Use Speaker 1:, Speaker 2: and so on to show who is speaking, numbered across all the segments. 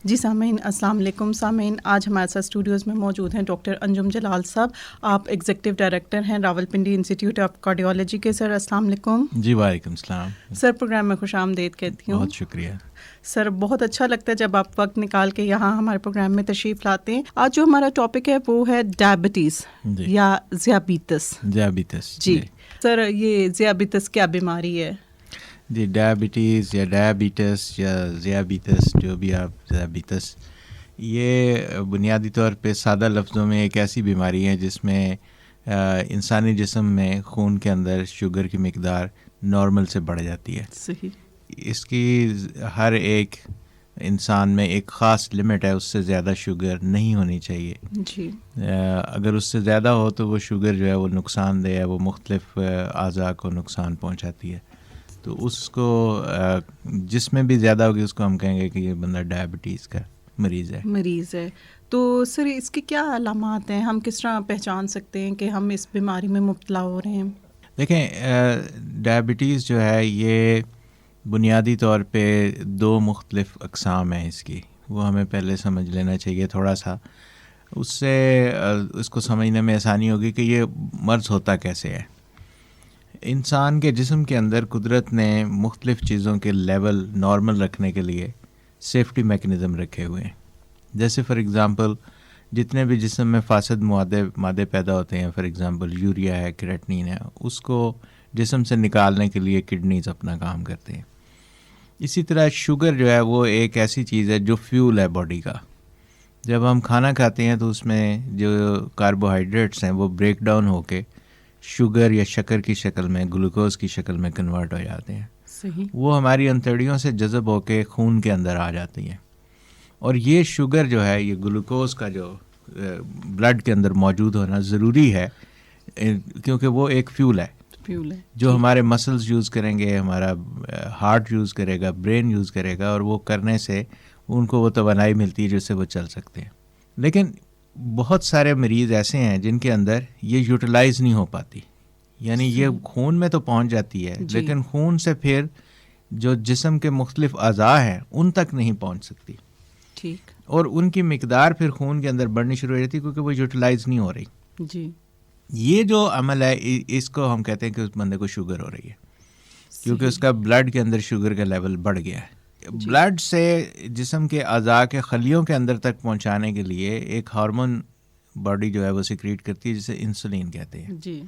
Speaker 1: جی سامعین السلام علیکم. سامعین آج ہمارے ساتھ اسٹوڈیوز میں موجود ہیں ڈاکٹر انجم جلال صاحب. آپ ایگزیکٹو ڈائریکٹر ہیں راولپنڈی انسٹیٹیوٹ آف کارڈیولوجی کے. سر السلام علیکم.
Speaker 2: جی وعلیکم السلام
Speaker 1: سر. پروگرام میں خوش آمدید کہتی ہوں.
Speaker 2: بہت شکریہ
Speaker 1: سر. بہت اچھا لگتا ہے جب آپ وقت نکال کے یہاں ہمارے پروگرام میں تشریف لاتے ہیں. آج جو ہمارا ٹاپک ہے وہ ہے ڈائبٹیز یا ذیابیطس. جی سر, یہ ذیابیطس کیا بیماری ہے؟
Speaker 2: جی ڈائبٹیز یا ڈائبٹیس یا ذیابیطس, جو بھی آپ ذیابیطس, یہ بنیادی طور پہ سادہ لفظوں میں ایک ایسی بیماری ہے جس میں انسانی جسم میں خون کے اندر شوگر کی مقدار نارمل سے بڑھ جاتی ہے.
Speaker 1: صحیح.
Speaker 2: اس کی ہر ایک انسان میں ایک خاص لمٹ ہے, اس سے زیادہ شوگر نہیں ہونی چاہیے.
Speaker 1: جی.
Speaker 2: اگر اس سے زیادہ ہو تو وہ شوگر جو ہے وہ نقصان دہ ہے, وہ مختلف اعضاء کو نقصان پہنچاتی ہے. تو اس کو جس میں بھی زیادہ ہوگی اس کو ہم کہیں گے کہ یہ بندہ ڈائبٹیز کا مریض ہے.
Speaker 1: تو سر اس کے کیا علامات ہیں؟ ہم کس طرح پہچان سکتے ہیں کہ ہم اس بیماری میں مبتلا ہو رہے ہیں؟
Speaker 2: دیکھیں, ڈائبٹیز جو ہے یہ بنیادی طور پہ دو مختلف اقسام ہیں اس کی, وہ ہمیں پہلے سمجھ لینا چاہیے تھوڑا سا. اس سے اس کو سمجھنے میں آسانی ہوگی کہ یہ مرض ہوتا کیسے ہے. انسان کے جسم کے اندر قدرت نے مختلف چیزوں کے لیول نارمل رکھنے کے لیے سیفٹی میکنزم رکھے ہوئے ہیں. جیسے فار ایگزامپل جتنے بھی جسم میں فاسد مادے پیدا ہوتے ہیں, فار ایگزامپل یوریا ہے, کریٹنین ہے, اس کو جسم سے نکالنے کے لیے کڈنیز اپنا کام کرتے ہیں. اسی طرح شوگر جو ہے وہ ایک ایسی چیز ہے جو فیول ہے باڈی کا. جب ہم کھانا کھاتے ہیں تو اس میں جو کاربوہائیڈریٹس ہیں وہ بریک ڈاؤن ہو کے شوگر یا شکر کی شکل میں, گلوکوز کی شکل میں کنورٹ ہو جاتے ہیں.
Speaker 1: صحیح.
Speaker 2: وہ ہماری انتڑیوں سے جذب ہو کے خون کے اندر آ جاتی ہیں. اور یہ شوگر جو ہے, یہ گلوکوز کا جو بلڈ کے اندر موجود ہونا ضروری ہے, کیونکہ وہ ایک فیول ہے جو ہمارے مسلز یوز کریں گے, ہمارا ہارٹ یوز کرے گا, برین یوز کرے گا, اور وہ کرنے سے ان کو وہ توانائی ملتی ہے جس سے وہ چل سکتے ہیں. لیکن بہت سارے مریض ایسے ہیں جن کے اندر یہ یوٹیلائز نہیں ہو پاتی, یعنی یہ خون میں تو پہنچ جاتی ہے لیکن خون سے پھر جو جسم کے مختلف اعضاء ہیں ان تک نہیں پہنچ سکتی.
Speaker 1: ٹھیک.
Speaker 2: اور ان کی مقدار پھر خون کے اندر بڑھنی شروع ہو جاتی ہے کیونکہ وہ یوٹیلائز نہیں ہو رہی.
Speaker 1: جی.
Speaker 2: یہ جو عمل ہے اس کو ہم کہتے ہیں کہ اس بندے کو شوگر ہو رہی ہے, کیونکہ اس کا بلڈ کے اندر شوگر کا لیول بڑھ گیا ہے. بلڈ سے جسم کے اعضاء کے خلیوں کے اندر تک پہنچانے کے لیے ایک ہارمون باڈی جو ہے وہ سیکریٹ کرتی ہے جسے انسولین کہتے ہیں.
Speaker 1: جی.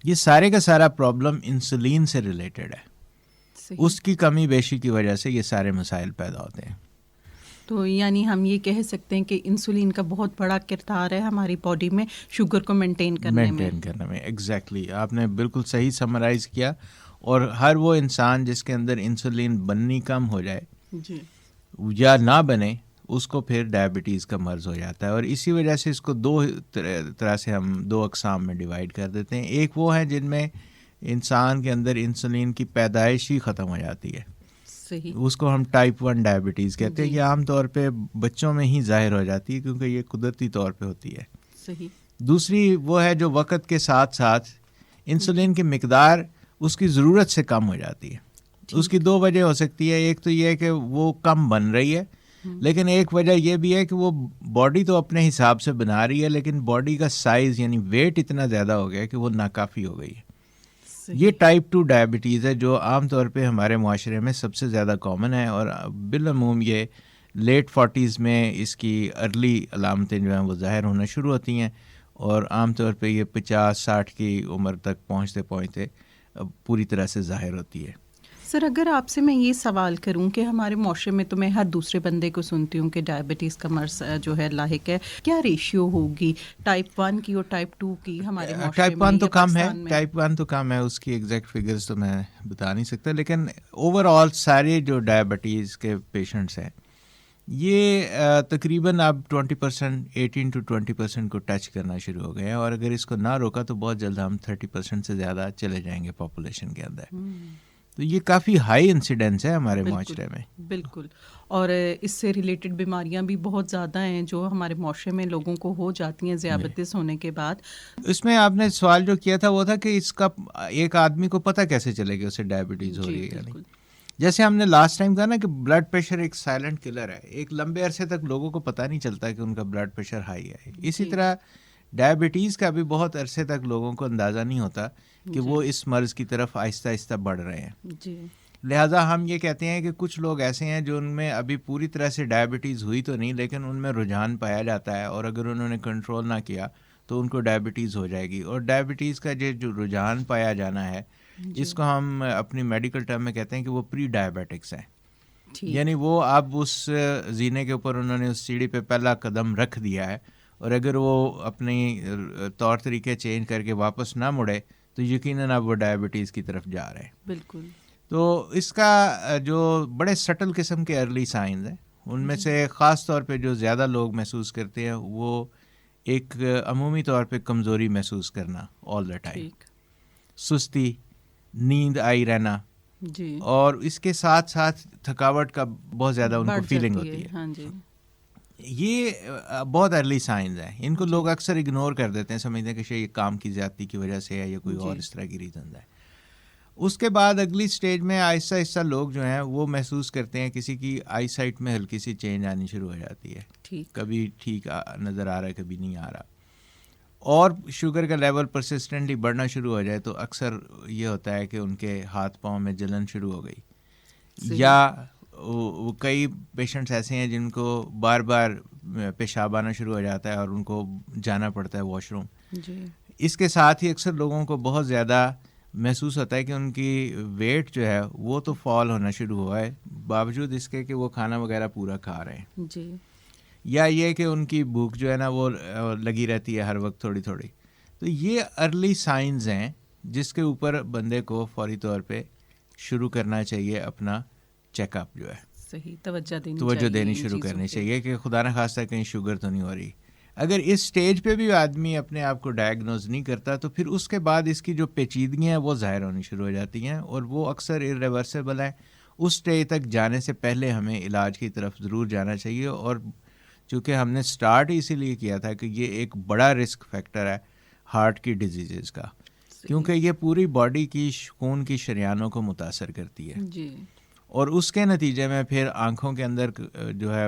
Speaker 2: یہ سارے کا سارا پرابلم انسولین سے ریلیٹڈ ہے. اس کی کمی بیشی کی وجہ سے یہ سارے مسائل پیدا ہوتے ہیں.
Speaker 1: تو یعنی ہم یہ کہہ سکتے ہیں کہ انسولین کا بہت بڑا کردار ہے ہماری باڈی میں شوگر کو مینٹین کرنے میں.
Speaker 2: ایگزیکٹلی, آپ نے بالکل صحیح سمرائز کیا. اور ہر وہ انسان جس کے اندر انسولین بننی کم ہو جائے
Speaker 1: جی
Speaker 2: یا نہ بنے, اس کو پھر ڈائبٹیز کا مرض ہو جاتا ہے. اور اسی وجہ سے اس کو دو طرح سے ہم دو اقسام میں ڈیوائڈ کر دیتے ہیں. ایک وہ ہے جن میں انسان کے اندر انسولین کی پیدائش ہی ختم ہو جاتی ہے, اس کو ہم ٹائپ 1 ڈائبٹیز کہتے ہیں. یہ عام طور پہ بچوں میں ہی ظاہر ہو جاتی ہے کیونکہ یہ قدرتی طور پہ ہوتی ہے.
Speaker 1: صحیح.
Speaker 2: دوسری وہ ہے جو وقت کے ساتھ ساتھ انسولین کی مقدار اس کی ضرورت سے کم ہو جاتی ہے. اس کی دو وجہ ہو سکتی ہے. ایک تو یہ ہے کہ وہ کم بن رہی ہے, لیکن ایک وجہ یہ بھی ہے کہ وہ باڈی تو اپنے حساب سے بنا رہی ہے لیکن باڈی کا سائز یعنی ویٹ اتنا زیادہ ہو گیا کہ وہ ناکافی ہو گئی ہے. یہ ٹائپ 2 ڈائبٹیز ہے جو عام طور پہ ہمارے معاشرے میں سب سے زیادہ کامن ہے, اور بالعموم یہ لیٹ 40s میں اس کی ارلی علامتیں جو ہیں وہ ظاہر ہونا شروع ہوتی ہیں, اور عام طور پہ یہ 50-60 کی عمر تک پہنچتے پوری طرح سے ظاہر ہوتی ہے.
Speaker 1: سر اگر آپ سے میں یہ سوال کروں کہ ہمارے معاشرے میں تو میں ہر دوسرے بندے کو سنتی ہوں کہ ڈائبٹیز کا مرض جو ہے لاحق ہے, کیا ریشیو ہوگی ٹائپ 1 کی اور ٹائپ 2 کی ہمارے معاشرے میں؟
Speaker 2: ٹائپ 1 تو کم ہے, ٹائپ 1 تو کم ہے, اس کی ایگزیکٹ فگرز تو میں بتا نہیں سکتا, لیکن اوور آل سارے جو ڈائبٹیز کے پیشنٹس ہیں یہ تقریباً اب 20%, 18 to 20% کو ٹچ کرنا شروع ہو گئے ہیں, اور اگر اس کو نہ روکا تو بہت جلد ہم 30% سے زیادہ چلے جائیں گے پاپولیشن کے اندر. تو یہ کافی ہائی انسیڈنس ہے ہمارے معاشرے میں.
Speaker 1: بالکل. اور اس سے ریلیٹڈ بیماریاں بھی بہت زیادہ ہیں جو ہمارے معاشرے میں لوگوں کو ہو جاتی ہیں ذیابیطس ہونے کے بعد.
Speaker 2: اس میں آپ نے سوال جو کیا تھا وہ تھا کہ اس کا ایک آدمی کو پتہ کیسے چلے گا اسے ڈائبٹیز ہو رہی ہے. جیسے ہم نے لاسٹ ٹائم کہا نا کہ بلڈ پریشر ایک سائلنٹ کلر ہے، ایک لمبے عرصے تک لوگوں کو پتہ نہیں چلتا کہ ان کا بلڈ پریشر ہائی ہے. اسی طرح ڈائبٹیز کا بھی بہت عرصے تک لوگوں کو اندازہ نہیں ہوتا کہ وہ اس مرض کی طرف آہستہ آہستہ بڑھ رہے ہیں. لہٰذا ہم یہ کہتے ہیں کہ کچھ لوگ ایسے ہیں جو ان میں ابھی پوری طرح سے ڈائبٹیز ہوئی تو نہیں، لیکن ان میں رجحان پایا جاتا ہے، اور اگر انہوں نے کنٹرول نہ کیا تو ان کو ڈائبٹیز ہو جائے گی. اور ڈائبٹیز کا جو رجحان پایا جانا ہے اس کو ہم اپنی میڈیکل ٹرم میں کہتے ہیں کہ وہ پری ڈائبیٹکس ہیں. یعنی وہ اب اس زینے کے اوپر انہوں نے اس سیڑھی پہ پہلا قدم رکھ دیا ہے، اور اگر وہ اپنی طور طریقے چینج کر کے واپس نہ مڑے تو یقیناً اب وہ ڈائبٹیز کی طرف جا رہے ہیں.
Speaker 1: بالکل.
Speaker 2: تو اس کا جو بڑے سٹل قسم کے ارلی سائنز ہیں، ان میں سے خاص طور پہ جو زیادہ لوگ محسوس کرتے ہیں وہ ایک عمومی طور پہ کمزوری محسوس کرنا آل دا ٹائم، سستی، نیند آئی رہنا، اور اس کے ساتھ ساتھ تھکاوٹ کا بہت زیادہ ان کو فیلنگ ہوتی ہے. یہ بہت ارلی سائنز ہیں، ان کو لوگ اکثر اگنور کر دیتے ہیں، سمجھتے ہیں کہ شاید یہ کام کی زیادتی کی وجہ سے ہے یا کوئی اور اس طرح کی ریزن ہے. اس کے بعد اگلی سٹیج میں آہستہ آہستہ لوگ جو ہیں وہ محسوس کرتے ہیں کسی کی آئی سائٹ میں ہلکی سی چینج آنی شروع ہو جاتی ہے، کبھی ٹھیک نظر آ رہا ہے کبھی نہیں آ رہا، اور شوگر کا لیول پرسسٹنٹلی بڑھنا شروع ہو جائے تو اکثر یہ ہوتا ہے کہ ان کے ہاتھ پاؤں میں جلن شروع ہو گئی. یا کئی پیشنٹس ایسے ہیں جن کو بار بار پیشاب آنا شروع ہو جاتا ہے اور ان کو جانا پڑتا ہے واش روم. اس کے ساتھ ہی اکثر لوگوں کو بہت زیادہ محسوس ہوتا ہے کہ ان کی ویٹ جو ہے وہ تو فال ہونا شروع ہوا ہے باوجود اس کے کہ وہ کھانا وغیرہ پورا کھا رہے ہیں. یا یہ کہ ان کی بھوک جو ہے نا وہ لگی رہتی ہے ہر وقت تھوڑی تھوڑی. تو یہ ارلی سائنز ہیں جس کے اوپر بندے کو فوری طور پہ شروع کرنا چاہیے اپنا چیک اپ جو ہے،
Speaker 1: صحیح توجہ
Speaker 2: دینی شروع کرنی چاہیے کہ خدا نہ خواستہ کہیں شوگر تو نہیں ہو رہی. اگر اس سٹیج پہ بھی آدمی اپنے آپ کو ڈائگنوز نہیں کرتا تو پھر اس کے بعد اس کی جو پیچیدگیاں ہیں وہ ظاہر ہونی شروع ہو جاتی ہیں، اور وہ اکثر ارریورسیبل ہیں. اس سٹیج تک جانے سے پہلے ہمیں علاج کی طرف ضرور جانا چاہیے. اور چونکہ ہم نے سٹارٹ اسی لیے کیا تھا کہ یہ ایک بڑا رسک فیکٹر ہے ہارٹ کی ڈیزیزز کا، کیونکہ یہ پوری باڈی کی خون کی شریانوں کو متاثر کرتی ہے، اور اس کے نتیجے میں پھر آنکھوں کے اندر جو ہے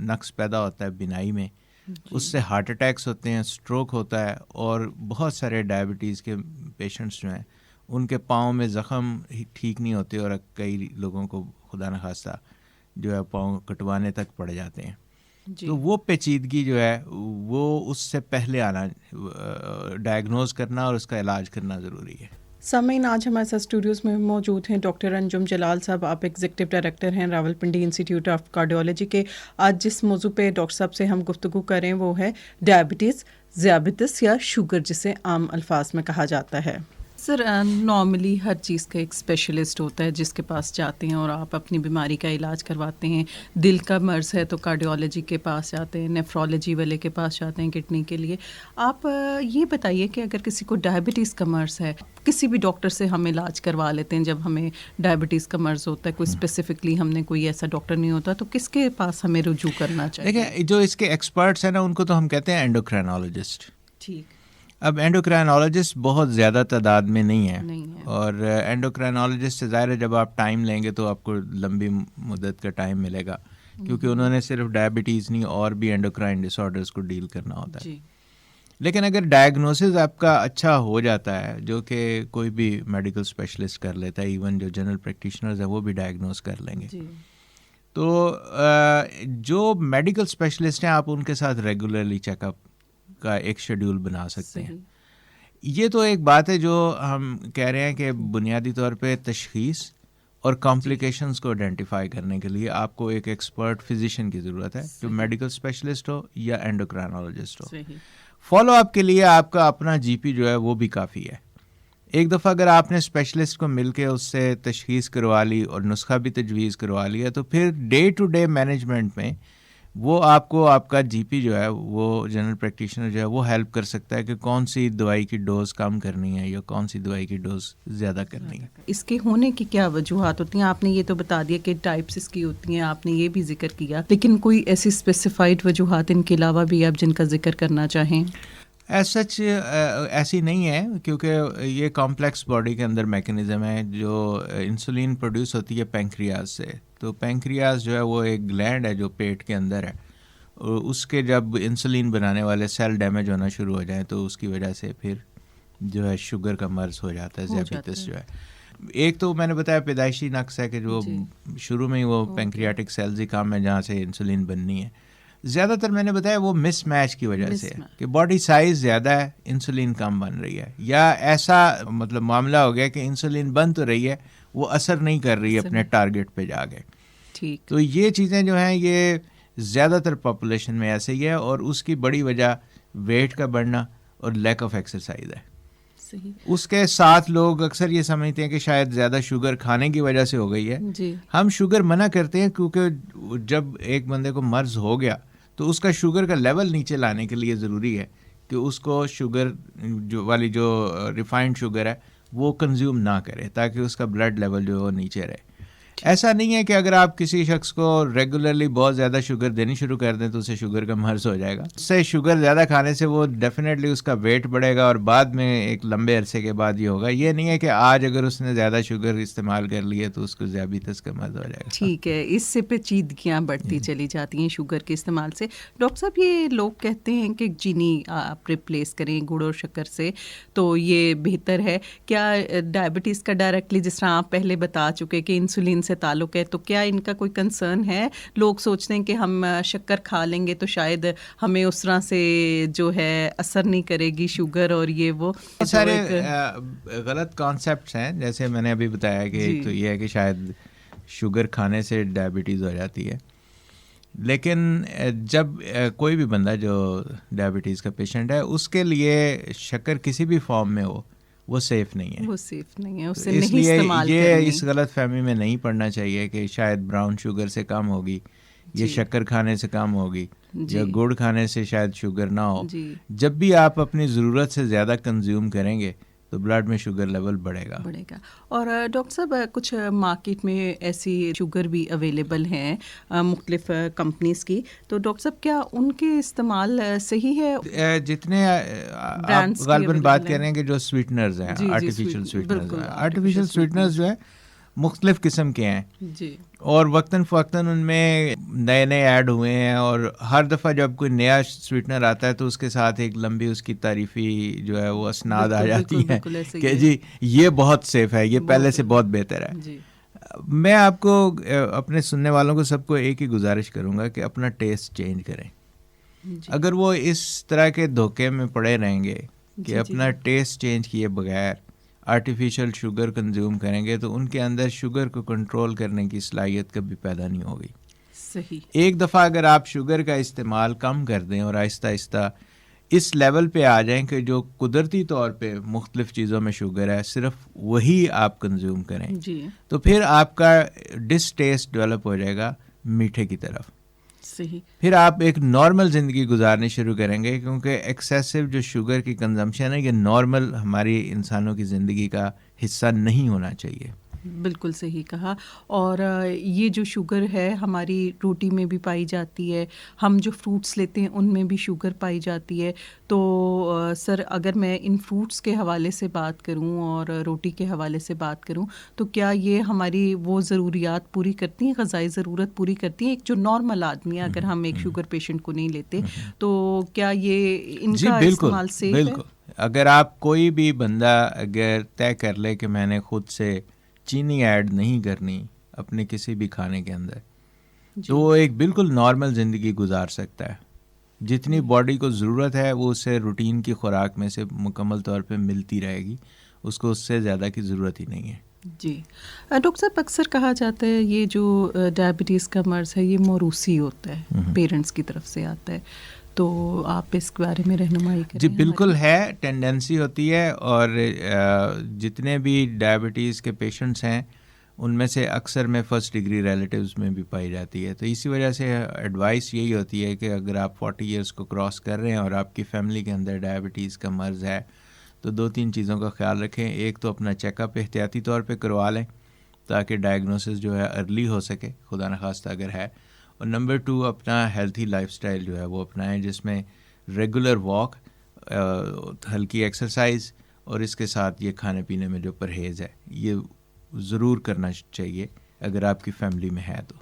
Speaker 2: نقص پیدا ہوتا ہے بینائی میں، اس سے ہارٹ اٹیکس ہوتے ہیں، سٹروک ہوتا ہے، اور بہت سارے ڈائبٹیز کے پیشنٹس جو ہیں ان کے پاؤں میں زخم ٹھیک نہیں ہوتے، اور کئی لوگوں کو خدا نخواستہ جو ہے پاؤں کٹوانے تک پڑ جاتے ہیں. تو وہ پیچیدگی جو ہے وہ اس سے پہلے آنا، ڈائگنوز کرنا اور اس کا علاج کرنا ضروری ہے.
Speaker 1: سامعین، آج ہمارے ساتھ اسٹوڈیوز میں موجود ہیں ڈاکٹر انجم جلال صاحب. آپ ایگزیکٹو ڈائریکٹر ہیں راولپنڈی انسٹیٹیوٹ آف کارڈیولوجی کے. آج جس موضوع پہ ڈاکٹر صاحب سے ہم گفتگو کریں وہ ہے ڈائبٹیز، ذیابیطس یا شوگر جسے عام الفاظ میں کہا جاتا ہے. سر، نارملی ہر چیز کا ایک اسپیشلسٹ ہوتا ہے جس کے پاس جاتے ہیں اور آپ اپنی بیماری کا علاج کرواتے ہیں. دل کا مرض ہے تو کارڈیولوجی کے پاس جاتے ہیں، نیفرولوجی والے کے پاس جاتے ہیں کڈنی کے لیے. آپ یہ بتائیے کہ اگر کسی کو ڈائبٹیز کا مرض ہے، کسی بھی ڈاکٹر سے ہم علاج کروا لیتے ہیں جب ہمیں ڈائبٹیز کا مرض ہوتا ہے، کوئی اسپیسیفکلی ہم نے کوئی ایسا ڈاکٹر نہیں ہوتا، تو کس کے پاس ہمیں رجوع کرنا چاہیے؟
Speaker 2: دیکھیں، جو اس کے ایکسپرٹس ہیں نا ان کو تو ہم کہتے ہیں اینڈوکرائنالوجسٹ.
Speaker 1: ٹھیک.
Speaker 2: اب اینڈوکرائنالوجسٹ بہت زیادہ تعداد میں نہیں ہے، اور اینڈوکرائنالوجسٹ سے ظاہر ہے جب آپ ٹائم لیں گے تو آپ کو لمبی مدت کا ٹائم ملے گا، کیونکہ انہوں نے صرف ڈائبٹیز نہیں اور بھی اینڈوکرائن ڈس آرڈرز کو ڈیل کرنا ہوتا ہے. لیکن اگر ڈائگنوسس آپ کا اچھا ہو جاتا ہے، جو کہ کوئی بھی میڈیکل اسپیشلسٹ کر لیتا ہے، ایون جو جنرل پریکٹیشنرز ہیں وہ بھی ڈائگنوز کر لیں گے، تو جو میڈیکل اسپیشلسٹ ہیں آپ ان کے ساتھ ریگولرلی چیک اپ کا ایک شیڈیول بنا سکتے ہیں. یہ تو ایک بات ہے جو ہم کہہ رہے ہیں کہ بنیادی طور پہ تشخیص اور کمپلیکیشنز کو آئیڈینٹیفائی کرنے کے لیے آپ کو ایک ایکسپرٹ فزیشین کی ضرورت ہے، جو میڈیکل اسپیشلسٹ ہو یا اینڈوکرائنالوجسٹ ہو. فالو اپ کے لیے آپ کا اپنا جی پی جو ہے وہ بھی کافی ہے. ایک دفعہ اگر آپ نے اسپیشلسٹ کو مل کے اس سے تشخیص کروا لی اور نسخہ بھی تجویز کروا لیا، تو پھر ڈے ٹو ڈے مینجمنٹ میں وہ آپ کو آپ کا جی پی جو ہے وہ جنرل پریکٹیشنر جو ہے وہ ہیلپ کر سکتا ہے کہ کون سی دوائی کی ڈوز کم کرنی ہے یا کون سی دوائی کی ڈوز زیادہ کرنی ہے.
Speaker 1: اس کے ہونے کی کیا وجوہات ہوتی ہیں؟ آپ نے یہ تو بتا دیا کہ ٹائپس اس کی ہوتی ہیں، آپ نے یہ بھی ذکر کیا، لیکن کوئی ایسی اسپیسیفائڈ وجوہات ان کے علاوہ بھی آپ جن کا ذکر کرنا چاہیں؟
Speaker 2: ایز سچ ایسی نہیں ہے، کیونکہ یہ کمپلیکس باڈی کے اندر میکنزم ہے. جو انسولین پروڈیوس ہوتی ہے پینکریاز سے، تو پینکریاز جو ہے وہ ایک گلینڈ ہے جو پیٹ کے اندر ہے. اس کے جب انسولین بنانے والے سیل ڈیمیج ہونا شروع ہو جائیں تو اس کی وجہ سے پھر جو ہے شوگر کا مرض ہو جاتا ہے، ذیابیطس جو ہے. ایک تو میں نے بتایا پیدائشی نقص ہے کہ جو شروع میں ہی وہ پینکریاٹک سیلز ہی کام ہے جہاں سے انسولین بننی ہے. زیادہ تر میں نے بتایا وہ مس میچ کی وجہ سے کہ باڈی سائز زیادہ ہے، انسولین کم بن رہی ہے، یا ایسا مطلب معاملہ ہو گیا کہ انسولین بن تو رہی ہے، وہ اثر نہیں کر رہی ہے اپنے ٹارگٹ پہ جا کے. تو یہ چیزیں جو ہیں یہ زیادہ تر پاپولیشن میں ایسے ہی ہے، اور اس کی بڑی وجہ ویٹ کا بڑھنا اور لیک آف ایکسرسائز ہے. اس کے ساتھ لوگ اکثر یہ سمجھتے ہیں کہ شاید زیادہ شوگر کھانے کی وجہ سے ہو گئی ہے. ہم شوگر منع کرتے ہیں کیونکہ جب ایک بندے کو مرض ہو گیا تو اس کا شوگر کا لیول نیچے لانے کے لیے ضروری ہے کہ اس کو شوگر جو ریفائنڈ شوگر ہے وہ کنزیوم نہ کرے تاکہ اس کا بلڈ لیول جو ہے وہ نیچے رہے. ایسا نہیں ہے کہ اگر آپ کسی شخص کو ریگولرلی بہت زیادہ شوگر دینی شروع کر دیں تو اسے شوگر کا مرض ہو جائے گا. اس سے شوگر زیادہ کھانے سے وہ ڈیفینیٹلی اس کا ویٹ بڑھے گا اور بعد میں ایک لمبے عرصے کے بعد یہ ہوگا. یہ نہیں ہے کہ آج اگر اس نے زیادہ شوگر استعمال کر لی ہے تو اس کو ذیابیطس کا مرض ہو جائے گا.
Speaker 1: ٹھیک ہے، اس سے پیچیدگیاں بڑھتی چلی جاتی ہیں شوگر کے استعمال سے. ڈاکٹر صاحب یہ لوگ کہتے ہیں کہ چینی آپ ریپلیس کریں گڑ اور شکر سے تو یہ بہتر ہے. کیا ڈائبٹیز کا ڈائریکٹلی جس طرح آپ پہلے بتا چکے کہ انسولین سے تعلق ہے، تو کیا ان کا کوئی کنسرن ہے؟ لوگ سوچتے ہیں کہ ہم شکر کھا لیں گے تو شاید ہمیں اس طرح سے جو ہے اثر نہیں کرے گی شوگر، اور یہ وہ
Speaker 2: سارے غلط کانسیپٹس ہیں. جیسے میں نے ابھی بتایا کہ ایک تو یہ ہے کہ شاید شوگر کھانے سے ڈائبٹیز ہو جاتی ہے، لیکن جب کوئی بھی بندہ جو ڈائبٹیز کا پیشنٹ ہے اس کے لیے شکر کسی بھی فارم میں ہو وہ سیف نہیں ہے.
Speaker 1: وہ سیف نہیں ہے، اسے نہیں استعمال کرنی.
Speaker 2: یہ اس غلط فہمی میں نہیں پڑنا چاہیے کہ شاید براؤن شوگر سے کم ہوگی، یہ شکر کھانے سے کم ہوگی، یا گڑ کھانے سے شاید شوگر نہ ہو. جب بھی آپ اپنی ضرورت سے زیادہ کنزیوم کریں گے تو بلڈ میں شوگر لیول بڑھے گا.
Speaker 1: اور ڈاکٹر صاحب کچھ مارکیٹ میں ایسی شوگر بھی اویلیبل ہیں مختلف کمپنیز کی، تو ڈاکٹر صاحب کیا ان کے استعمال صحیح ہے؟
Speaker 2: جتنے آپ غالباً بات کر رہے ہیں کہ جو سویٹنرز ہیں، آرٹیفیشل سویٹنرز جو ہیں مختلف قسم کے ہیں، اور وقتاً فوقتاً ان میں نئے ایڈ ہوئے ہیں، اور ہر دفعہ جب کوئی نیا سویٹنر آتا ہے تو اس کے ساتھ ایک لمبی اس کی تعریفی جو ہے وہ اسناد آ جاتی ہے کہ جی یہ بہت سیف ہے، یہ پہلے سے بہت بہتر ہے. میں آپ کو اپنے سننے والوں کو سب کو ایک ہی گزارش کروں گا کہ اپنا ٹیسٹ چینج کریں. اگر وہ اس طرح کے دھوکے میں پڑے رہیں گے کہ اپنا ٹیسٹ چینج کیے بغیر آرٹیفیشل شوگر کنزیوم کریں گے تو ان کے اندر شوگر کو کنٹرول کرنے کی صلاحیت کبھی پیدا نہیں ہوگی.
Speaker 1: صحیح.
Speaker 2: ایک دفعہ اگر آپ شوگر کا استعمال کم کر دیں اور آہستہ آہستہ اس لیول پہ آ جائیں کہ جو قدرتی طور پہ مختلف چیزوں میں شوگر ہے صرف وہی آپ کنزیوم کریں، تو پھر آپ کا ڈسٹیسٹ ڈیولپ ہو جائے گا میٹھے کی طرف.
Speaker 1: صحیح.
Speaker 2: پھر آپ ایک نارمل زندگی گزارنی شروع کریں گے، کیونکہ ایکسیسو جو شوگر کی کنزمپشن ہے یہ نارمل ہماری انسانوں کی زندگی کا حصہ نہیں ہونا چاہیے.
Speaker 1: بالکل صحیح کہا. اور یہ جو شوگر ہے ہماری روٹی میں بھی پائی جاتی ہے، ہم جو فروٹس لیتے ہیں ان میں بھی شوگر پائی جاتی ہے. تو سر اگر میں ان فروٹس کے حوالے سے بات کروں اور روٹی کے حوالے سے بات کروں تو کیا یہ ہماری وہ ضروریات پوری کرتی ہیں، غذائی ضرورت پوری کرتی ہیں؟ ایک جو نارمل آدمی ہے، اگر ہم ایک شوگر پیشنٹ کو نہیں لیتے تو کیا یہ ان کا استعمال سیف ہے؟
Speaker 2: بالکل. اگر آپ کوئی بھی بندہ اگر طے کر لے کہ میں نے خود سے چینی ایڈ نہیں کرنی اپنے کسی بھی کھانے کے اندر، تو وہ ایک بالکل نارمل زندگی گزار سکتا ہے. جتنی باڈی کو ضرورت ہے وہ اسے روٹین کی خوراک میں سے مکمل طور پہ ملتی رہے گی، اس کو اس سے زیادہ کی ضرورت ہی نہیں ہے.
Speaker 1: جی ڈاکٹر صاحب اکثر کہا جاتا ہے یہ جو ڈائبٹیز کا مرض ہے یہ موروثی ہوتا ہے، پیرنٹس کی طرف سے آتا ہے، تو آپ اس کے بارے میں رہنمائی کریں.
Speaker 2: جی بالکل ہے، ٹینڈنسی ہوتی ہے، اور جتنے بھی ڈائبٹیز کے پیشنٹس ہیں ان میں سے اکثر میں فرسٹ ڈگری ریلیٹیوز میں بھی پائی جاتی ہے. تو اسی وجہ سے ایڈوائس یہی ہوتی ہے کہ اگر آپ 40 ایئرس کو کراس کر رہے ہیں اور آپ کی فیملی کے اندر ڈائبٹیز کا مرض ہے تو 2-3 چیزوں کا خیال رکھیں. ایک تو اپنا چیک اپ احتیاطی طور پہ کروا لیں تاکہ ڈائگنوسس جو ہے ارلی ہو سکے خدا نخواستہ اگر ہے. اور نمبر 2 اپنا ہیلتھی لائف سٹائل جو ہے وہ اپنائیں، جس میں ریگولر واک ہلکی ایکسرسائز اور اس کے ساتھ یہ کھانے پینے میں جو پرہیز ہے یہ ضرور کرنا چاہیے اگر آپ کی فیملی میں ہے تو.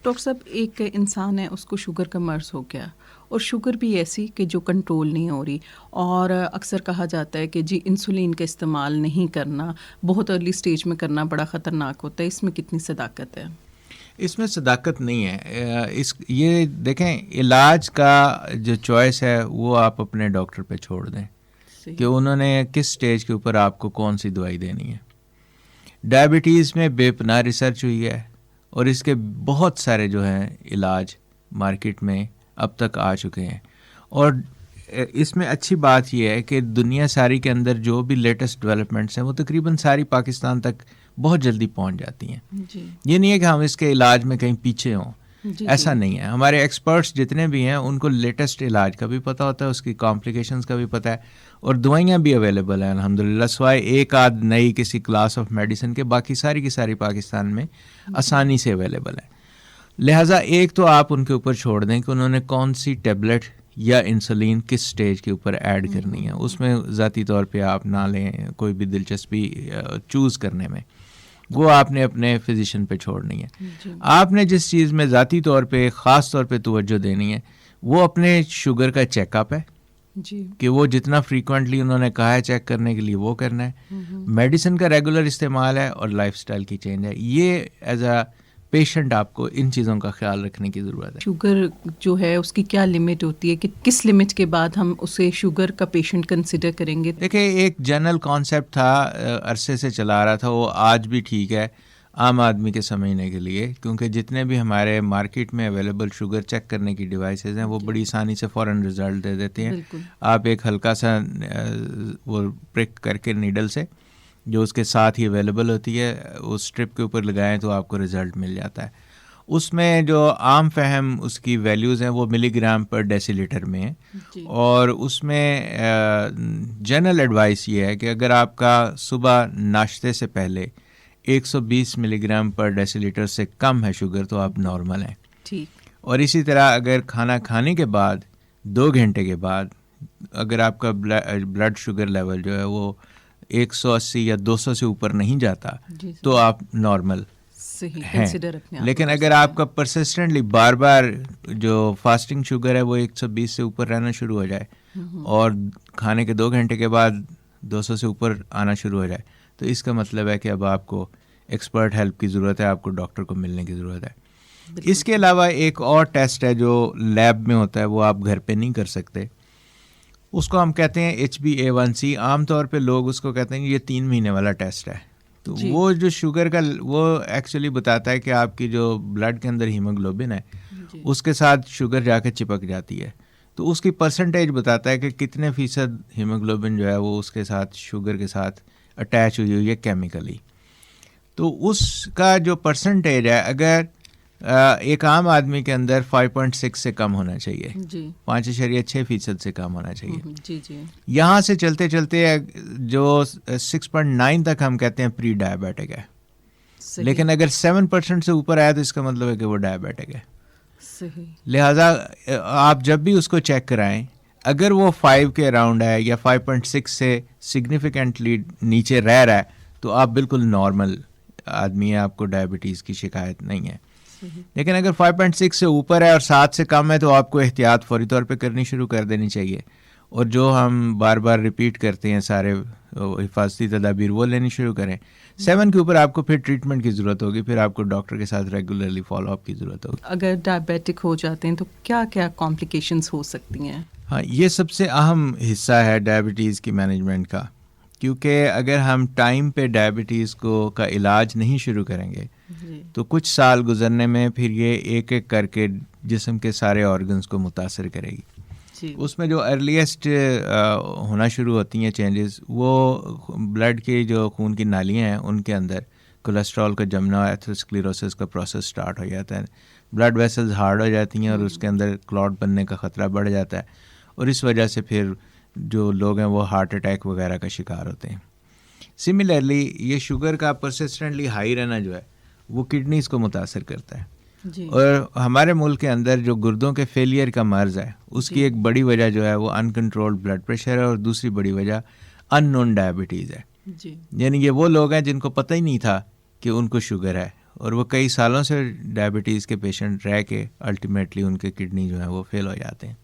Speaker 1: ڈاکٹر صاحب ایک انسان ہے اس کو شوگر کا مرض ہو گیا اور شوگر بھی ایسی کہ جو کنٹرول نہیں ہو رہی اور اکثر کہا جاتا ہے کہ جی انسولین کا استعمال نہیں کرنا, بہت ارلی سٹیج میں کرنا بڑا خطرناک ہوتا ہے, اس میں کتنی صداقت ہے؟
Speaker 2: اس میں صداقت نہیں ہے. یہ دیکھیں علاج کا جو چوائس ہے وہ آپ اپنے ڈاکٹر پہ چھوڑ دیں کہ انہوں نے کس سٹیج کے اوپر آپ کو کون سی دوائی دینی ہے. ڈائبٹیز میں بے پناہ ریسرچ ہوئی ہے اور اس کے بہت سارے جو ہیں علاج مارکیٹ میں اب تک آ چکے ہیں, اور اس میں اچھی بات یہ ہے کہ دنیا ساری کے اندر جو بھی لیٹسٹ ڈیولپمنٹس ہیں وہ تقریباً ساری پاکستان تک بہت جلدی پہنچ جاتی ہیں. یہ نہیں ہے کہ ہم اس کے علاج میں کہیں پیچھے ہوں, ایسا نہیں ہے. ہمارے ایکسپرٹس جتنے بھی ہیں ان کو لیٹسٹ علاج کا بھی پتہ ہوتا ہے, اس کی کمپلیکیشنز کا بھی پتہ ہے, اور دوائیاں بھی اویلیبل ہیں الحمدللہ, سوائے ایک آدھ نئی کسی کلاس آف میڈیسن کے, باقی ساری کی ساری پاکستان میں آسانی سے اویلیبل ہیں. لہٰذا ایک تو آپ ان کے اوپر چھوڑ دیں کہ انہوں نے کون سی ٹیبلٹ یا انسولین کس سٹیج کے اوپر ایڈ کرنی ہے, اس میں ذاتی طور پہ آپ نہ لیں کوئی بھی دلچسپی چوز کرنے میں, وہ آپ نے اپنے فزیشین پہ چھوڑنی ہے. آپ نے جس چیز میں ذاتی طور پہ خاص طور پہ توجہ دینی ہے وہ اپنے شوگر کا چیک اپ ہے کہ وہ جتنا فریکوینٹلی انہوں نے کہا ہے چیک کرنے کے لیے وہ کرنا ہے. میڈیسن کا ریگولر استعمال ہے اور لائف سٹائل کی چینج ہے. یہ ایز اے پیشنٹ آپ کو ان چیزوں کا خیال رکھنے کی ضرورت ہے.
Speaker 1: شوگر جو ہے اس کی کیا لمٹ ہوتی ہے کہ کس لمٹ کے بعد ہم اسے شوگر کا پیشنٹ کنسیڈر کریں گے؟
Speaker 2: دیکھیں ایک جنرل کانسیپٹ تھا, عرصے سے چلا رہا تھا, وہ آج بھی ٹھیک ہے عام آدمی کے سمجھنے کے لیے, کیونکہ جتنے بھی ہمارے مارکیٹ میں اویلیبل شوگر چیک کرنے کی ڈیوائسز ہیں وہ بڑی آسانی سے فوراً رزلٹ دے دیتے ہیں. آپ ایک ہلکا سا وہ پرک کر کے نیڈل سے جو اس کے ساتھ ہی اویلیبل ہوتی ہے اس اسٹرپ کے اوپر لگائیں تو آپ کو رزلٹ مل جاتا ہے. اس میں جو عام فہم اس کی ویلیوز ہیں وہ ملی گرام پر ڈیسی لیٹر میں ہیں, اور اس میں جنرل ایڈوائس یہ ہے کہ اگر آپ کا صبح ناشتے سے پہلے 120 ملی گرام پر ڈیسی لیٹر سے کم ہے شوگر تو آپ نارمل ہیں. اور اسی طرح اگر کھانا کھانے کے بعد 2 گھنٹے کے بعد اگر آپ کا بلڈ شوگر لیول جو ہے وہ 180 یا 200 سے اوپر نہیں جاتا تو آپ نارمل ہیں. لیکن اگر آپ کا پرسسٹنٹلی بار بار جو فاسٹنگ شوگر ہے وہ 120 سے اوپر رہنا شروع ہو جائے اور کھانے کے 2 گھنٹے کے بعد 200 سے اوپر آنا شروع ہو جائے تو اس کا مطلب ہے کہ اب آپ کو ایکسپرٹ ہیلپ کی ضرورت ہے, آپ کو ڈاکٹر کو ملنے کی ضرورت ہے. اس کے علاوہ ایک اور ٹیسٹ ہے جو لیب میں ہوتا ہے, وہ آپ گھر پہ نہیں کر سکتے, اس کو ہم کہتے ہیں HbA1c. عام طور پہ لوگ اس کو کہتے ہیں یہ 3 مہینے والا ٹیسٹ ہے. تو وہ جو شوگر کا وہ ایکچولی بتاتا ہے کہ آپ کی جو بلڈ کے اندر ہیموگلوبن ہے اس کے ساتھ شوگر جا کے چپک جاتی ہے, تو اس کی پرسنٹیج بتاتا ہے کہ کتنے فیصد ہیموگلوبن جو ہے وہ اس کے ساتھ شوگر کے ساتھ اٹیچ ہوئی ہے کیمیکلی. تو اس کا جو پرسنٹیج ہے اگر ایک عام آدمی کے اندر 5.6 سے کم ہونا چاہیے, 5.6% سے کم ہونا چاہیے. یہاں سے چلتے چلتے جو 6.9 تک ہم کہتے ہیں پری ڈائبیٹک ہے, لیکن اگر 7% سے اوپر آیا تو اس کا مطلب ہے کہ وہ ڈائبیٹک ہے. لہٰذا آپ جب بھی اس کو چیک کرائیں اگر وہ 5 کے اراؤنڈ ہے یا 5.6 سے سگنیفیکنٹلی نیچے رہ رہا ہے تو آپ بالکل نارمل آدمی ہیں, آپ کو ڈائبٹیز کی شکایت نہیں ہے. لیکن اگر 5.6 سے اوپر ہے اور 7 سے کم ہے تو آپ کو احتیاط فوری طور پہ کرنی شروع کر دینی چاہیے, اور جو ہم بار بار ریپیٹ کرتے ہیں سارے حفاظتی تدابیر وہ لینی شروع کریں. 7 کے اوپر آپ کو پھر ٹریٹمنٹ کی ضرورت ہوگی, پھر آپ کو ڈاکٹر کے ساتھ ریگولرلی فالو اپ کی ضرورت ہوگی.
Speaker 1: اگر ڈائبیٹک ہو جاتے ہیں تو کیا کیا کمپلیکیشنز ہو سکتی ہیں؟
Speaker 2: ہاں, یہ سب سے اہم حصہ ہے ڈائبٹیز کی مینجمنٹ کا, کیونکہ اگر ہم ٹائم پہ ڈائبٹیز کا علاج نہیں شروع کریں گے تو کچھ سال گزرنے میں پھر یہ ایک ایک کر کے جسم کے سارے آرگنز کو متاثر کرے گی. اس میں جو ارلیسٹ ہونا شروع ہوتی ہیں چینجز وہ بلڈ کی جو خون کی نالیاں ہیں ان کے اندر کولیسٹرول کا جمنا, ایتھروسکلیروسس کا پروسیس سٹارٹ ہو جاتا ہے, بلڈ ویسلز ہارڈ ہو جاتی ہیں اور اس کے اندر کلاٹ بننے کا خطرہ بڑھ جاتا ہے, اور اس وجہ سے پھر جو لوگ ہیں وہ ہارٹ اٹیک وغیرہ کا شکار ہوتے ہیں. سملرلی یہ شوگر کا پرسسٹنٹلی ہائی رہنا جو ہے وہ کڈنیز کو متاثر کرتا ہے, اور ہمارے ملک کے اندر جو گردوں کے فیلئر کا مرض ہے اس کی ایک بڑی وجہ جو ہے وہ انکنٹرولڈ بلڈ پریشر ہے، اور دوسری بڑی وجہ ان نون ڈائبٹیز ہے. یعنی یہ وہ لوگ ہیں جن کو پتہ ہی نہیں تھا کہ ان کو شوگر ہے، اور وہ کئی سالوں سے ڈائبٹیز کے پیشنٹ رہ کے الٹیمیٹلی ان کے کڈنی جو ہے وہ فیل ہو جاتے ہیں.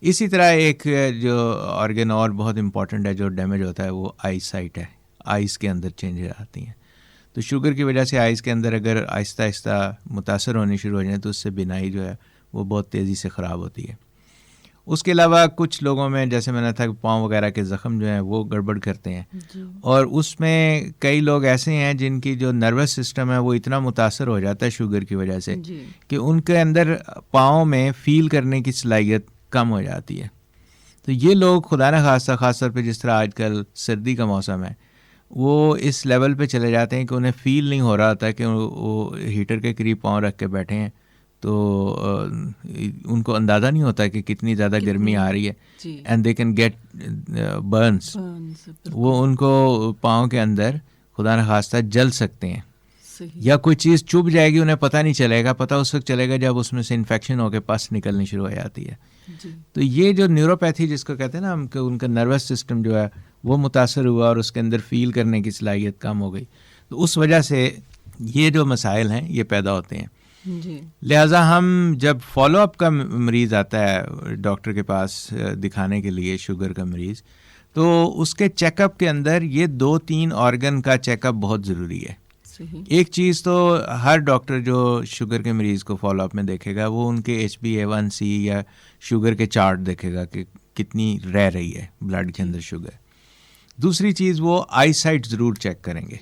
Speaker 2: اسی طرح ایک جو آرگن اور بہت امپورٹنٹ ہے جو ڈیمیج ہوتا ہے وہ آئی سائٹ ہے. آئز کے اندر چینجز آتی ہیں، تو شوگر کی وجہ سے آئز کے اندر اگر آہستہ آہستہ متاثر ہونی شروع ہو جائیں تو اس سے بینائی جو ہے وہ بہت تیزی سے خراب ہوتی ہے. اس کے علاوہ کچھ لوگوں میں جیسے میں نے تھا پاؤں وغیرہ کے زخم جو ہیں وہ گڑبڑ کرتے ہیں، اور اس میں کئی لوگ ایسے ہیں جن کی جو نروس سسٹم ہے وہ اتنا متاثر ہو جاتا ہے شوگر کی وجہ سے کہ ان کے اندر پاؤں میں فیل کرنے کی صلاحیت کم ہو جاتی ہے. تو یہ لوگ خدا نہ خاصہ خاص طور پہ جس طرح آج کل سردی کا موسم ہے وہ اس لیول پہ چلے جاتے ہیں کہ انہیں فیل نہیں ہو رہا ہوتا کہ وہ ہیٹر کے قریب پاؤں رکھ کے بیٹھے ہیں، تو ان کو اندازہ نہیں ہوتا کہ کتنی زیادہ گرمی آ رہی ہے، and they can get burns. وہ ان کو پاؤں کے اندر خدا نہ خواستہ جل سکتے ہیں، یا کوئی چیز چبھ جائے گی انہیں پتہ نہیں چلے گا، پتہ اس وقت چلے گا جب اس میں سے انفیکشن ہو کے پس نکلنی شروع ہو جاتی ہے. تو یہ جو نیوروپیتھی جس کو کہتے ہیں نا ہم کہ ان کا نروس سسٹم جو ہے وہ متاثر ہوا اور اس کے اندر فیل کرنے کی صلاحیت کم ہو گئی، تو اس وجہ سے یہ جو مسائل ہیں یہ پیدا ہوتے ہیں. لہٰذا ہم جب فالو اپ کا مریض آتا ہے ڈاکٹر کے پاس دکھانے کے لیے، شوگر کا مریض، تو اس کے چیک اپ کے اندر یہ 2-3 آرگن کا چیک اپ بہت ضروری ہے. ایک چیز تو ہر ڈاکٹر جو شوگر کے مریض کو فالو اپ میں دیکھے گا وہ ان کے HbA1c یا شوگر کے چارٹ دیکھے گا کہ کتنی رہ رہی ہے بلڈ کے اندر شوگر. دوسری چیز وہ آئی سائٹ ضرور چیک کریں گے،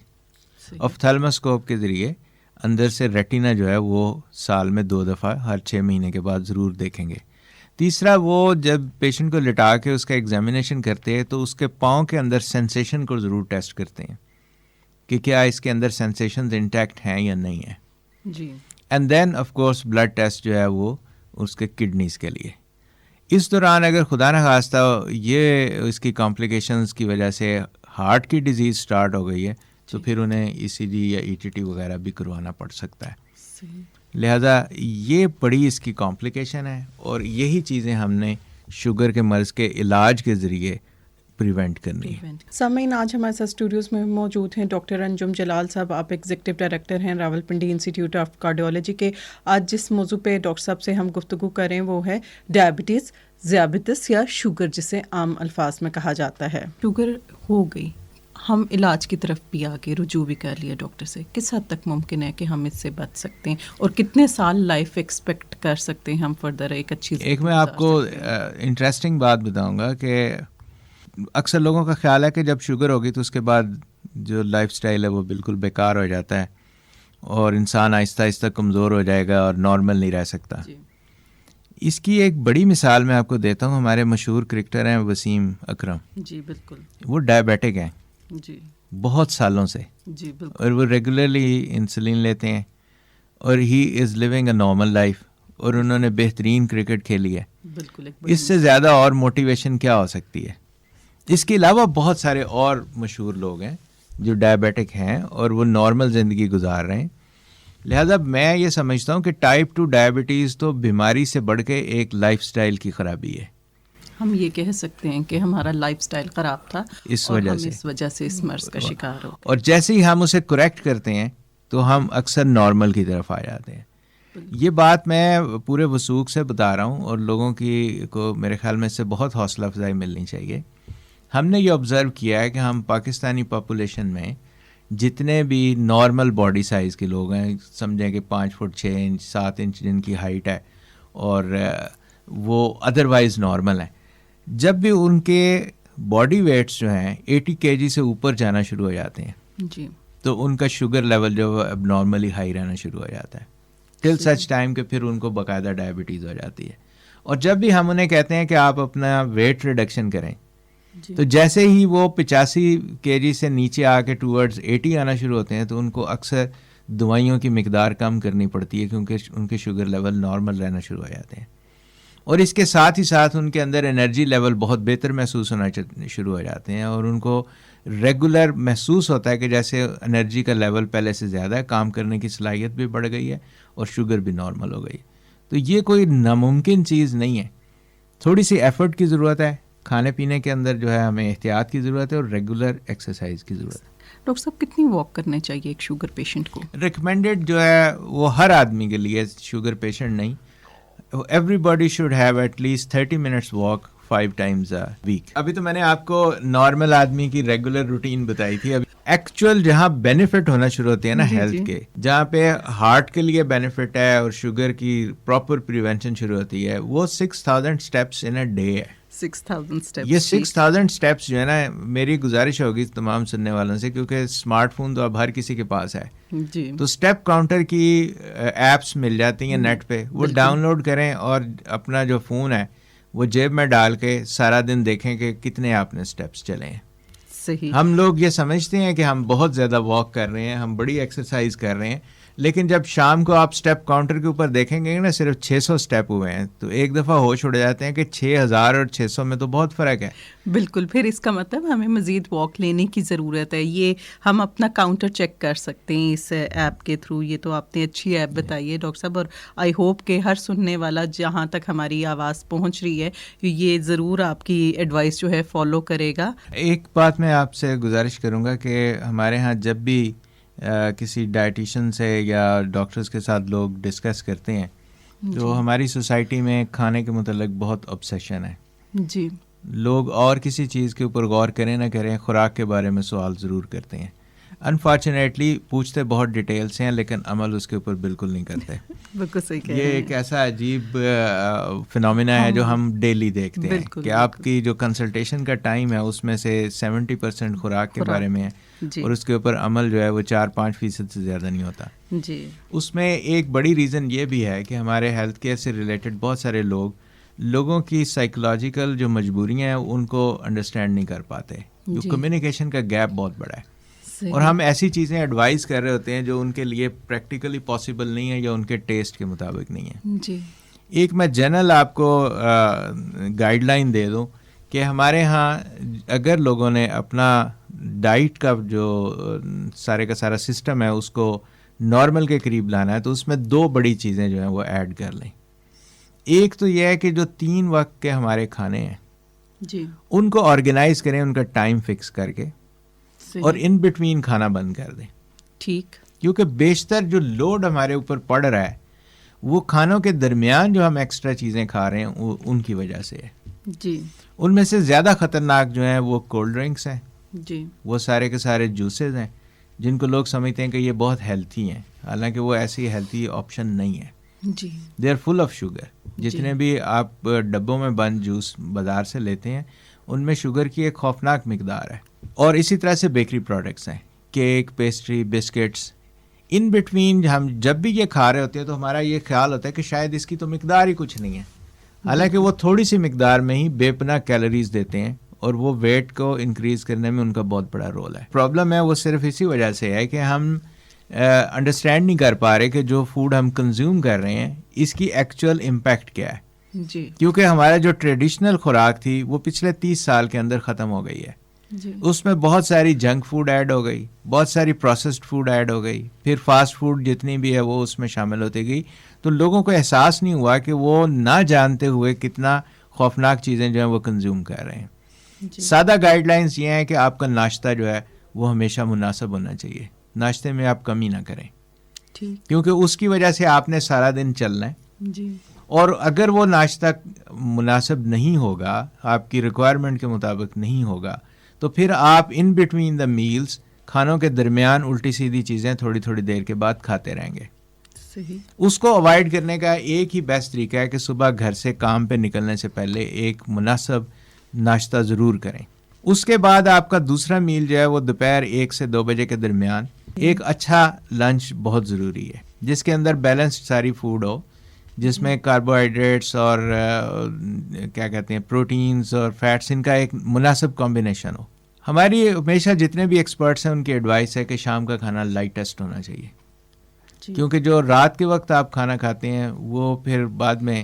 Speaker 2: آپتھالموسکوپ کے ذریعے اندر سے ریٹینا جو ہے وہ سال میں 2 دفعہ ہر 6 مہینے کے بعد ضرور دیکھیں گے. تیسرا وہ جب پیشنٹ کو لٹا کے اس کا ایگزامینیشن کرتے ہیں تو اس کے پاؤں کے اندر سینسیشن کو ضرور ٹیسٹ کرتے ہیں کہ کیا اس کے اندر سینسیشنز انٹیکٹ ہیں یا نہیں ہیں. And then of course blood test جو ہے وہ اس کے کڈنیز کے لیے. اس دوران اگر خدا نہ خواستہ یہ اس کی کمپلیکیشنز کی وجہ سے ہارٹ کی ڈیزیز سٹارٹ ہو گئی ہے تو پھر انہیں ECG یا ETT وغیرہ بھی کروانا پڑ سکتا ہے. لہذا یہ بڑی اس کی کمپلیکیشن ہے، اور یہی چیزیں ہم نے شوگر کے مرض کے علاج کے ذریعے پریونٹ کرنی ہے.
Speaker 1: سامعین، آج ہمارے ساتھ اسٹوڈیوز میں موجود ہیں ڈاکٹر انجم جلال صاحب. آپ ایگزیکٹو ڈائریکٹر ہیں راولپنڈی انسٹیٹیوٹ آف کارڈیولوجی کے. آج جس موضوع پہ ڈاکٹر صاحب سے ہم گفتگو کریں وہ ہے ڈائبٹیز، ذیابیطس یا شوگر جسے عام الفاظ میں کہا جاتا ہے. شوگر ہو گئی، ہم علاج کی طرف بھی آگے رجوع بھی کر لیا ڈاکٹر سے، کس حد تک ممکن ہے کہ ہم اس سے بچ سکتے ہیں اور کتنے سال لائف ایکسپیکٹ کر سکتے ہیں ہم فردر ایک اچھی زندگی؟
Speaker 2: ایک میں آپ کو انٹرسٹنگ بات بتاؤں گا کہ اکثر لوگوں کا خیال ہے کہ جب شوگر ہوگی تو اس کے بعد جو لائف سٹائل ہے وہ بالکل بیکار ہو جاتا ہے اور انسان آہستہ آہستہ کمزور ہو جائے گا اور نارمل نہیں رہ سکتا. اس کی ایک بڑی مثال میں آپ کو دیتا ہوں. ہمارے مشہور کرکٹر ہیں وسیم اکرم.
Speaker 1: جی بالکل.
Speaker 2: وہ ڈائبیٹک ہیں
Speaker 1: جی
Speaker 2: بہت سالوں سے. جی بالکل. اور وہ ریگولرلی انسولین لیتے ہیں اور ہی از لیونگ اے نارمل لائف، اور انہوں نے بہترین کرکٹ کھیلی ہے. بالکل. اس سے زیادہ اور موٹیویشن کیا ہو سکتی ہے؟ اس کے علاوہ بہت سارے اور مشہور لوگ ہیں جو ڈائبیٹک ہیں اور وہ نارمل زندگی گزار رہے ہیں. لہذا میں یہ سمجھتا ہوں کہ ٹائپ 2 ڈائبٹیز تو بیماری سے بڑھ کے ایک لائف سٹائل کی خرابی ہے.
Speaker 1: ہم یہ کہہ سکتے ہیں کہ ہمارا لائف سٹائل خراب تھا
Speaker 2: اس وجہ سے
Speaker 1: اس مرض کا شکار ہو.
Speaker 2: اور جیسے ہی ہم اسے کریکٹ کرتے ہیں تو ہم اکثر نارمل کی طرف آ جاتے ہیں. یہ بات میں پورے وثوق سے بتا رہا ہوں اور لوگوں کو میرے خیال میں اس سے بہت حوصلہ افزائی ملنی چاہیے. ہم نے یہ آبزرو کیا ہے کہ ہم پاکستانی پاپولیشن میں جتنے بھی نارمل باڈی سائز کے لوگ ہیں، سمجھیں کہ 5 فٹ 6 انچ 7 انچ جن کی ہائٹ ہے اور وہ ادروائز نارمل ہیں، جب بھی ان کے باڈی ویٹس جو ہیں 80 kg سے اوپر جانا شروع ہو جاتے ہیں جی، تو ان کا شوگر لیول جو ہے اب نارملی ہائی رہنا شروع ہو جاتا ہے ٹل سچ ٹائم کہ پھر ان کو باقاعدہ ڈائبٹیز ہو جاتی ہے. اور جب بھی ہم انہیں کہتے ہیں کہ آپ اپنا ویٹ ریڈکشن کریں جی، تو جیسے ہی وہ 85 kg سے نیچے آ کے ٹورڈز 80 آنا شروع ہوتے ہیں تو ان کو اکثر دوائیوں کی مقدار کم کرنی پڑتی ہے کیونکہ ان کے شوگر لیول نارمل رہنا شروع ہو جاتے ہیں. اور اس کے ساتھ ہی ساتھ ان کے اندر انرجی لیول بہت بہتر محسوس ہونا شروع ہو جاتے ہیں اور ان کو ریگولر محسوس ہوتا ہے کہ جیسے انرجی کا لیول پہلے سے زیادہ ہے, کام کرنے کی صلاحیت بھی بڑھ گئی ہے اور شوگر بھی نارمل ہو گئی. تو یہ کوئی ناممکن چیز نہیں ہے, تھوڑی سی ایفرٹ کی ضرورت ہے, کھانے پینے کے اندر جو ہے ہمیں احتیاط کی ضرورت ہے اور ریگولر ایکسرسائز کی ضرورت ہے.
Speaker 1: ڈاکٹر صاحب کتنی واک کرنے چاہیے ایک شوگر پیشنٹ کو؟
Speaker 2: ریکمینڈیڈ جو ہے وہ ہر آدمی کے لیے, شوگر پیشنٹ نہیں, every body should have at least 30 minutes walk 5 times a week. ابھی تو میں نے آپ کو نارمل آدمی کی ریگولر روٹین بتائی تھی. ابھی ایکچوئل جہاں بینیفٹ ہونا شروع ہوتے ہیں نا ہیلتھ کے, جہاں پہ ہارٹ کے لیے بینیفٹ ہے اور شوگر کی پراپر پریونشن شروع ہوتی ہے, وہ 6000 steps in a day ہے.
Speaker 1: 6000 steps.
Speaker 2: یہ 6000 steps جو ہے نا, میری گزارش ہوگی تمام سننے والوں سے, کیونکہ اسمارٹ فون تو اب ہر کسی کے پاس ہے, تو اسٹیپ کاؤنٹر کی ایپس مل جاتی ہیں نیٹ پہ, وہ ڈاؤن لوڈ کریں اور اپنا جو فون ہے وہ جیب میں ڈال کے سارا دن دیکھیں کہ کتنے آپ نے اسٹیپس چلے ہیں.
Speaker 1: صحیح.
Speaker 2: ہم لوگ یہ سمجھتے ہیں کہ ہم بہت زیادہ واک کر رہے ہیں, ہم بڑی ایکسرسائز کر رہے ہیں, لیکن جب شام کو آپ اسٹیپ کاؤنٹر کے اوپر دیکھیں گے نا صرف 600 اسٹیپ ہوئے ہیں, تو ایک دفعہ ہوش اڑ جاتے ہیں کہ 6000 اور 600 میں تو بہت فرق ہے.
Speaker 1: بالکل, پھر اس کا مطلب ہمیں مزید واک لینے کی ضرورت ہے. یہ ہم اپنا کاؤنٹر چیک کر سکتے ہیں اس ایپ کے تھرو. یہ تو آپ نے اچھی ایپ بتائی ہے ڈاکٹر صاحب, اور آئی ہوپ کہ ہر سننے والا جہاں تک ہماری آواز پہنچ رہی ہے یہ ضرور آپ کی ایڈوائس جو ہے فالو کرے گا.
Speaker 2: ایک بات میں آپ سے گزارش کروں گا کہ ہمارے ہاں جب بھی کسی ڈائٹیشین سے یا ڈاکٹرز کے ساتھ لوگ ڈسکس کرتے ہیں تو ہماری سوسائٹی میں کھانے کے متعلق بہت obsession ہے.
Speaker 1: جی,
Speaker 2: لوگ اور کسی چیز کے اوپر غور کریں نہ کریں, خوراک کے بارے میں سوال ضرور کرتے ہیں. انفارچونیٹلی پوچھتے بہت ڈیٹیل سے ہیں لیکن عمل اس کے اوپر بالکل نہیں کرتے.
Speaker 1: بالکل صحیح کہہ رہے
Speaker 2: یہ
Speaker 1: ہیں.
Speaker 2: ایک ایسا عجیب فنومینا ہے جو ہم ڈیلی دیکھتے ہیں کہ آپ کی جو کنسلٹیشن کا ٹائم ہے اس میں سے 70% خوراک کے بارے میں ہے, اور اس کے اوپر عمل جو ہے وہ 4-5% سے زیادہ نہیں ہوتا.
Speaker 1: جی,
Speaker 2: اس میں ایک بڑی ریزن یہ بھی ہے کہ ہمارے ہیلتھ کیئر سے ریلیٹڈ بہت سارے لوگوں کی سائیکولوجیکل جو مجبوریاں ہیں ان کو انڈرسٹینڈ نہیں کر پاتے. جو کمیونیکیشن کا گیپ بہت بڑا ہے, اور ہم ایسی چیزیں ایڈوائز کر رہے ہوتے ہیں جو ان کے لیے پریکٹیکلی پاسبل نہیں ہے یا ان کے ٹیسٹ کے مطابق نہیں ہے.
Speaker 1: جی,
Speaker 2: ایک میں جنرل آپ کو گائیڈ لائن دے دوں کہ ہمارے ہاں اگر لوگوں نے اپنا ڈائٹ کا جو سارے کا سارا سسٹم ہے اس کو نارمل کے قریب لانا ہے تو اس میں 2 بڑی چیزیں جو ہیں وہ ایڈ کر لیں. ایک تو یہ ہے کہ جو 3 وقت کے ہمارے کھانے ہیں
Speaker 1: جی,
Speaker 2: ان کو آرگنائز کریں, ان کا ٹائم فکس کر کے, اور ان بٹوین کھانا بند کر دیں.
Speaker 1: ٹھیک,
Speaker 2: کیونکہ بیشتر جو لوڈ ہمارے اوپر پڑ رہا ہے وہ کھانوں کے درمیان جو ہم ایکسٹرا چیزیں کھا رہے ہیں وہ ان کی وجہ سے ہے.
Speaker 1: جی,
Speaker 2: ان میں سے زیادہ خطرناک جو ہیں وہ کولڈ ڈرنکس ہیں,
Speaker 1: جی,
Speaker 2: وہ سارے کے سارے جوسز ہیں جن کو لوگ سمجھتے ہیں کہ یہ بہت ہیلتھی ہیں, حالانکہ وہ ایسی ہیلتھی آپشن نہیں ہے.
Speaker 1: جی,
Speaker 2: they are full of sugar. جتنے بھی آپ ڈبوں میں بند جوس بازار سے لیتے ہیں ان میں شوگر کی ایک خوفناک مقدار ہے. اور اسی طرح سے بیکری پروڈکٹس ہیں, cake, pastry, biscuits. In between ہم جب بھی یہ کھا رہے ہوتے ہیں تو ہمارا یہ خیال ہوتا ہے کہ شاید اس کی تو مقدار ہی کچھ نہیں ہے, حالانکہ وہ تھوڑی سی مقدار میں ہی بے پناہ کیلوریز دیتے ہیں اور وہ ویٹ کو انکریز کرنے میں ان کا بہت بڑا رول ہے. پرابلم ہے وہ صرف اسی وجہ سے ہے کہ ہم انڈرسٹینڈ نہیں کر پا رہے کہ جو فوڈ ہم کنزیوم کر رہے ہیں اس کی ایکچوئل امپیکٹ کیا ہے.
Speaker 1: جی,
Speaker 2: کیونکہ ہمارا جو ٹریڈیشنل خوراک تھی وہ پچھلے 30 سال کے اندر ختم ہو گئی ہے.
Speaker 1: جی,
Speaker 2: اس میں بہت ساری جنک فوڈ ایڈ ہو گئی, بہت ساری پروسیسڈ فوڈ ایڈ ہو گئی, پھر فاسٹ فوڈ جتنی بھی ہے وہ اس میں شامل ہوتی گئی. تو لوگوں کو احساس نہیں ہوا کہ وہ نہ جانتے ہوئے کتنا خوفناک چیزیں جو ہیں وہ کنزیوم کر رہے ہیں.
Speaker 1: جی,
Speaker 2: سادہ گائیڈ لائنز یہ ہیں کہ آپ کا ناشتہ جو ہے وہ ہمیشہ مناسب ہونا چاہیے, ناشتے میں آپ کمی نہ کریں.
Speaker 1: ٹھیک,
Speaker 2: کیونکہ اس کی وجہ سے آپ نے سارا دن چلنا ہے.
Speaker 1: جی,
Speaker 2: اور اگر وہ ناشتہ مناسب نہیں ہوگا, آپ کی ریکوائرمنٹ کے مطابق نہیں ہوگا, تو پھر آپ ان بٹوین دا میلز کھانوں کے درمیان الٹی سیدھی چیزیں تھوڑی تھوڑی دیر کے بعد کھاتے رہیں گے.
Speaker 1: صحیح.
Speaker 2: اس کو اوائڈ کرنے کا ایک ہی بیسٹ طریقہ ہے کہ صبح گھر سے کام پہ نکلنے سے پہلے ایک مناسب ناشتہ ضرور کریں. اس کے بعد آپ کا دوسرا میل جو ہے وہ دوپہر 1 سے 2 بجے کے درمیان ایک اچھا لنچ بہت ضروری ہے, جس کے اندر بیلنسڈ ساری فوڈ ہو, جس میں کاربوہائیڈریٹس اور کیا کہتے ہیں پروٹینز اور فیٹس, ان کا ایک مناسب کمبینیشن ہو. ہماری ہمیشہ جتنے بھی ایکسپرٹس ہیں ان کی ایڈوائس ہے کہ شام کا کھانا لائٹسٹ ہونا چاہیے, کیونکہ جو رات کے وقت آپ کھانا کھاتے ہیں وہ پھر بعد میں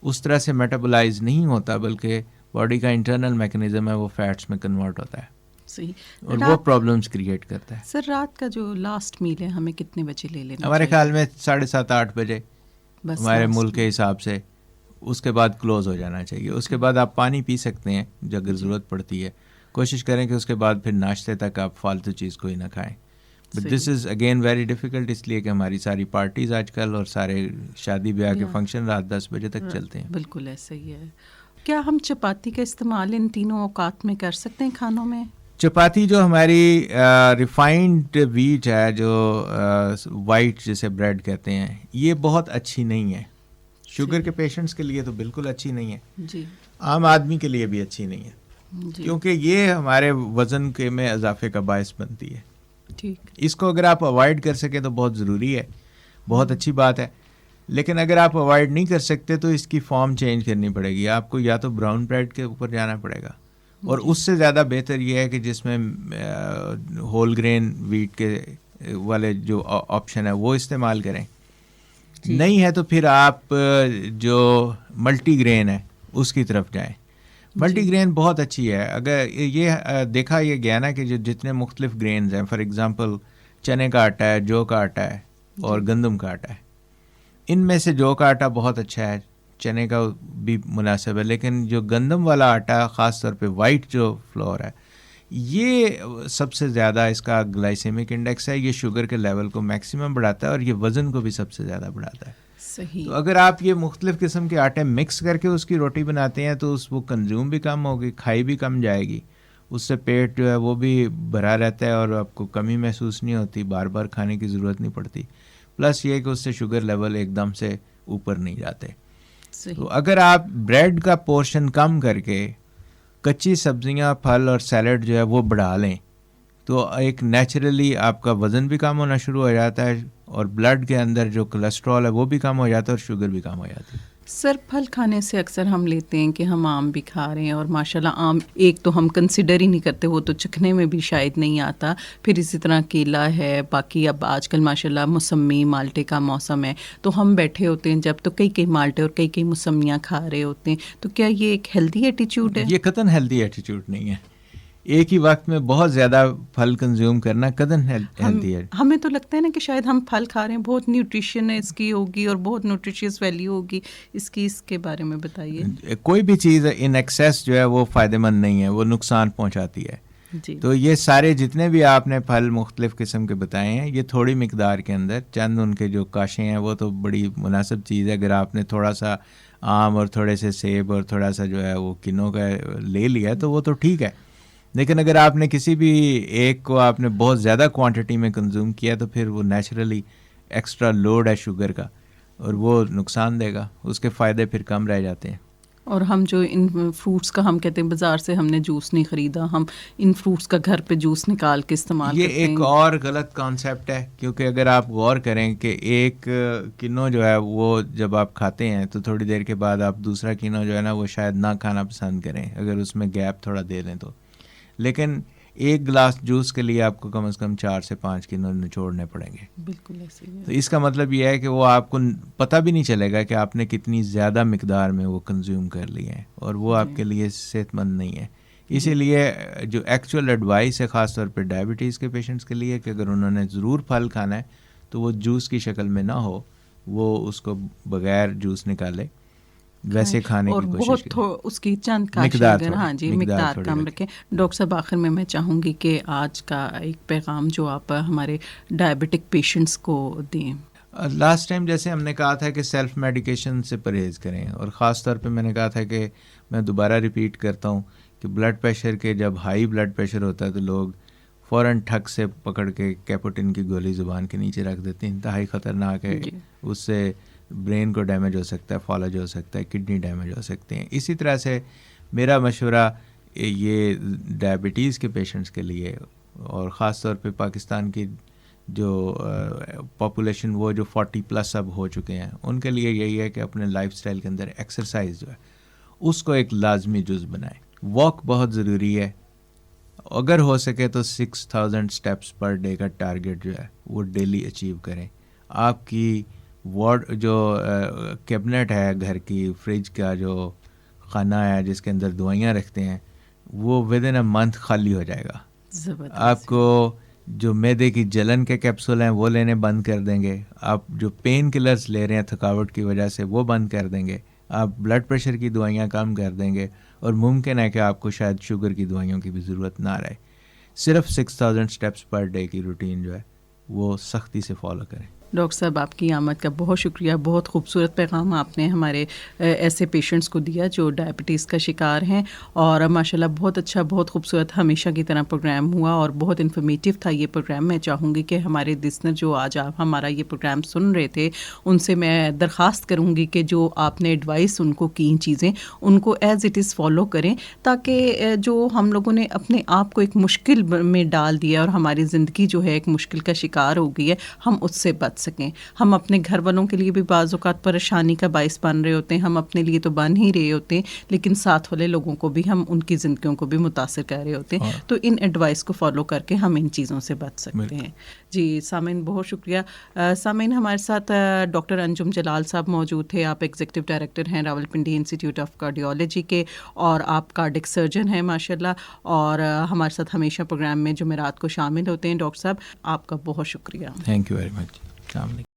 Speaker 2: اس طرح سے میٹابولائز نہیں ہوتا, بلکہ باڈی کا انٹرنل میکنزم ہے وہ فیٹس میں کنورٹ ہوتا ہے.
Speaker 1: صحیح.
Speaker 2: اور وہ پرابلمس کریٹ کرتا ہے.
Speaker 1: سر رات کا جو لاسٹ میل ہے ہمیں کتنے بجے لے لینا؟
Speaker 2: ہمارے خیال میں 7:30-8 بجے ہمارے ملک کے حساب سے. اس کے بعد کلوز ہو جانا چاہیے. اس کے بعد آپ پانی پی سکتے ہیں جو اگر ضرورت پڑتی ہے. کوشش کریں کہ اس کے بعد پھر ناشتے تک آپ فالتو چیز کوئی نہ کھائیں. But this is again very difficult, اس لیے کہ ہماری ساری پارٹیز آج کل اور سارے شادی بیاہ کے فنکشن رات 10 بجے تک چلتے ہیں.
Speaker 1: بالکل ایسا ہی ہے. کیا ہم چپاتی کا استعمال ان تینوں اوقات میں کر سکتے ہیں کھانوں میں؟
Speaker 2: چپاتی جو ہماری ریفائنڈ ویٹ ہے، جو وائٹ جسے بریڈ کہتے ہیں، یہ بہت اچھی نہیں ہے. شوگر کے پیشنٹس کے لیے تو بالکل اچھی نہیں ہے
Speaker 1: جی.
Speaker 2: عام آدمی کے لیے بھی اچھی نہیں ہے جی. کیونکہ یہ ہمارے وزن کے میں اضافے کا باعث بنتی ہے.
Speaker 1: ٹھیک. اس
Speaker 2: کو اگر آپ اوائڈ کر سکیں تو بہت ضروری ہے، بہت اچھی بات ہے. لیکن اگر آپ اوائڈ نہیں کر سکتے تو اس کی فارم چینج کرنی پڑے گی. آپ کو یا تو براؤن بریڈ کے اوپر جانا پڑے گا، اور اس سے زیادہ بہتر یہ ہے کہ جس میں ہول گرین ویٹ کے والے جو آپشن ہے وہ استعمال کریں. نہیں ہے تو پھر آپ جو ملٹی گرین ہے اس کی طرف جائیں. ملٹی گرین بہت اچھی ہے. اگر یہ دیکھا یہ گیا نا کہ جو جتنے مختلف گرینز ہیں، فار ایگزامپل چنے کا آٹا ہے، جو کا آٹا ہے اور گندم کا آٹا ہے. ان میں سے جو کا آٹا بہت اچھا ہے، چنے کا بھی مناسب ہے، لیکن جو گندم والا آٹا خاص طور پہ وائٹ جو فلور ہے، یہ سب سے زیادہ اس کا گلائسیمک انڈیکس ہے. یہ شوگر کے لیول کو میکسیمم بڑھاتا ہے اور یہ وزن کو بھی سب سے زیادہ بڑھاتا ہے.
Speaker 1: صحیح.
Speaker 2: تو اگر آپ یہ مختلف قسم کے آٹے مکس کر کے اس کی روٹی بناتے ہیں تو وہ کنزیوم بھی کم ہوگی، کھائی بھی کم جائے گی. اس سے پیٹ جو ہے وہ بھی بھرا رہتا ہے اور آپ کو کمی محسوس نہیں ہوتی، بار بار کھانے کی ضرورت نہیں پڑتی. پلس یہ کہ اس سے شوگر لیول ایک دم سے اوپر نہیں جاتے. تو اگر آپ بریڈ کا پورشن کم کر کے کچی سبزیاں، پھل اور سیلڈ جو ہے وہ بڑھا لیں تو ایک نیچرلی آپ کا وزن بھی کم ہونا شروع ہو جاتا ہے اور بلڈ کے اندر جو کولیسٹرول ہے وہ بھی کم ہو جاتا ہے اور شوگر بھی کم ہو جاتی ہے.
Speaker 1: سر پھل کھانے سے اکثر ہم لیتے ہیں کہ ہم آم بھی کھا رہے ہیں، اور ماشاءاللہ آم ایک تو ہم کنسیڈر ہی نہیں کرتے، وہ تو چکھنے میں بھی شاید نہیں آتا. پھر اسی طرح کیلا ہے، باقی اب آج کل ماشاءاللہ موسمی مالٹے کا موسم ہے، تو ہم بیٹھے ہوتے ہیں جب تو کئی مالٹے اور کئی موسمیاں کھا رہے ہوتے ہیں. تو کیا یہ ایک ہیلدی ایٹیچیوڈ ہے؟
Speaker 2: یہ قطعاً ہیلدی ایٹیچیوڈ نہیں ہے. ایک ہی وقت میں بہت زیادہ پھل کنزیوم کرنا قدر ہیلدی ہے.
Speaker 1: ہمیں تو لگتا ہے نا کہ شاید ہم پھل کھا رہے ہیں، بہت نیوٹریشن ہے اس کی ہوگی اور بہت نیوٹریشیس ویلیو ہوگی اس کی. اس کے بارے میں بتائیے.
Speaker 2: کوئی بھی چیز ان ایکسیس جو ہے وہ فائدہ مند نہیں ہے، وہ نقصان پہنچاتی ہے. جی. تو یہ سارے جتنے بھی آپ نے پھل مختلف قسم کے بتائے ہیں، یہ تھوڑی مقدار کے اندر چند ان کے جو کاشیں ہیں وہ تو بڑی مناسب چیز ہے. اگر آپ نے تھوڑا سا آم اور تھوڑے سے سیب اور تھوڑا سا جو ہے وہ کنوں کا لے لیا تو وہ تو ٹھیک ہے. لیکن اگر آپ نے کسی بھی ایک کو آپ نے بہت زیادہ کوانٹٹی میں کنزیوم کیا تو پھر وہ نیچرلی ایکسٹرا لوڈ ہے شوگر کا اور وہ نقصان دے گا. اس کے فائدے پھر کم رہ جاتے ہیں.
Speaker 1: اور ہم جو ان فروٹس کا ہم کہتے ہیں بازار سے ہم نے جوس نہیں خریدا، ہم ان فروٹس کا گھر پہ جوس نکال کے استعمال کرتے ہیں.
Speaker 2: یہ ایک اور غلط کانسیپٹ ہے، کیونکہ اگر آپ غور کریں کہ ایک کنو جو ہے وہ جب آپ کھاتے ہیں تو تھوڑی دیر کے بعد آپ دوسرا کنو جو ہے نا وہ شاید نہ کھانا پسند کریں اگر اس میں گیپ تھوڑا دے دیں تو. لیکن ایک گلاس جوس کے لیے آپ کو کم از کم 4 سے 5 کنو نچوڑنے پڑیں گے.
Speaker 1: بالکل ایسے ہی ہے.
Speaker 2: تو اس کا مطلب یہ ہے کہ وہ آپ کو پتہ بھی نہیں چلے گا کہ آپ نے کتنی زیادہ مقدار میں وہ کنزیوم کر لی ہے، اور وہ آپ کے لیے صحت مند نہیں ہے. اسی لیے جو ایکچوئل ایڈوائس ہے خاص طور پہ ڈائبٹیز کے پیشنٹس کے لیے کہ اگر انہوں نے ضرور پھل کھانا ہے تو وہ جوس کی شکل میں نہ ہو، وہ اس کو بغیر جوس نکالے ویسے کھانے کی کوشش کریں.
Speaker 1: اور اس کی چند مقدار کم رکھیں. ڈاکٹر صاحب آخر میں چاہوں گی کہ آج کا ایک پیغام جو آپ ہمارے ڈائبٹک پیشنٹس کو دیں.
Speaker 2: لاسٹ ٹائم جیسے ہم نے کہا تھا کہ سیلف میڈیکیشن سے پرہیز کریں، اور خاص طور پہ میں نے کہا تھا کہ میں دوبارہ ریپیٹ کرتا ہوں کہ بلڈ پریشر کے جب ہائی بلڈ پریشر ہوتا ہے تو لوگ فوراً ٹھک سے پکڑ کے کیپوٹن کی گولی زبان کے نیچے رکھ دیتے ہیں. انتہائی خطرناک ہے. اس سے برین کو ڈیمیج ہو سکتا ہے، فالج ہو سکتا ہے، کڈنی ڈیمیج ہو سکتے ہیں. اسی طرح سے میرا مشورہ یہ ڈائبٹیز کے پیشنٹس کے لیے، اور خاص طور پہ پاکستان کی جو پاپولیشن وہ جو 40+ اب ہو چکے ہیں، ان کے لیے یہی ہے کہ اپنے لائف سٹائل کے اندر ایکسرسائز جو ہے اس کو ایک لازمی جز بنائیں. واک بہت ضروری ہے. اگر ہو سکے تو 6000 اسٹیپس پر ڈے کا ٹارگیٹ جو ہے وہ ڈیلی اچیو کریں. آپ کی جو کیبنٹ ہے گھر کی، فریج کا جو خانہ ہے جس کے اندر دوائیاں رکھتے ہیں، وہ ود ان اے منتھ خالی ہو جائے گا. آپ کو جو معدے کی جلن کے کیپسول ہیں وہ لینے بند کر دیں گے، آپ جو پین کلرز لے رہے ہیں تھکاوٹ کی وجہ سے وہ بند کر دیں گے، آپ بلڈ پریشر کی دوائیاں کم کر دیں گے، اور ممکن ہے کہ آپ کو شاید شوگر کی دوائیوں کی بھی ضرورت نہ رہے. صرف 6000 اسٹیپس پر ڈے کی روٹین جو ہے وہ سختی سے فالو کریں.
Speaker 1: ڈاکٹر صاحب آپ کی آمد کا بہت شکریہ. بہت خوبصورت پیغام آپ نے ہمارے ایسے پیشنٹس کو دیا جو ڈائبٹیز کا شکار ہیں, اور ماشاءاللہ بہت اچھا, بہت خوبصورت ہمیشہ کی طرح پروگرام ہوا اور بہت انفارمیٹیو تھا یہ پروگرام. میں چاہوں گی کہ ہمارے لسنر جو آج آپ ہمارا یہ پروگرام سن رہے تھے ان سے میں درخواست کروں گی کہ جو آپ نے ایڈوائس ان کو کی چیزیں ان کو ایز اٹ از فالو کریں, تاکہ جو ہم لوگوں نے اپنے آپ کو ایک مشکل میں ڈال دیا اور ہماری زندگی جو ہے ایک مشکل کا شکار ہو گئی ہے, ہم اس سے بچ سکیں. ہم اپنے گھر والوں کے لیے بھی بعض اوقات پریشانی کا باعث بن رہے ہوتے ہیں, ہم اپنے لیے تو بن ہی رہے ہوتے ہیں, لیکن ساتھ والے لوگوں کو بھی ہم ان کی زندگیوں کو بھی متاثر کر رہے ہوتے ہیں. تو ان ایڈوائس کو فالو کر کے ہم ان چیزوں سے بچ سکتے ہیں. جی سامعین بہت شکریہ. سامعین ہمارے ساتھ ڈاکٹر انجم جلال صاحب موجود تھے. آپ ایگزیکٹو ڈائریکٹر ہیں راولپنڈی انسٹیٹیوٹ آف کارڈیولوجی کے, اور آپ کارڈک سرجن ہیں ماشاءاللہ, اور ہمارے ساتھ ہمیشہ پروگرام میں جمعرات کو شامل ہوتے ہیں. ڈاکٹر صاحب آپ کا بہت شکریہ.
Speaker 2: Thank you very much. السلام علیکم.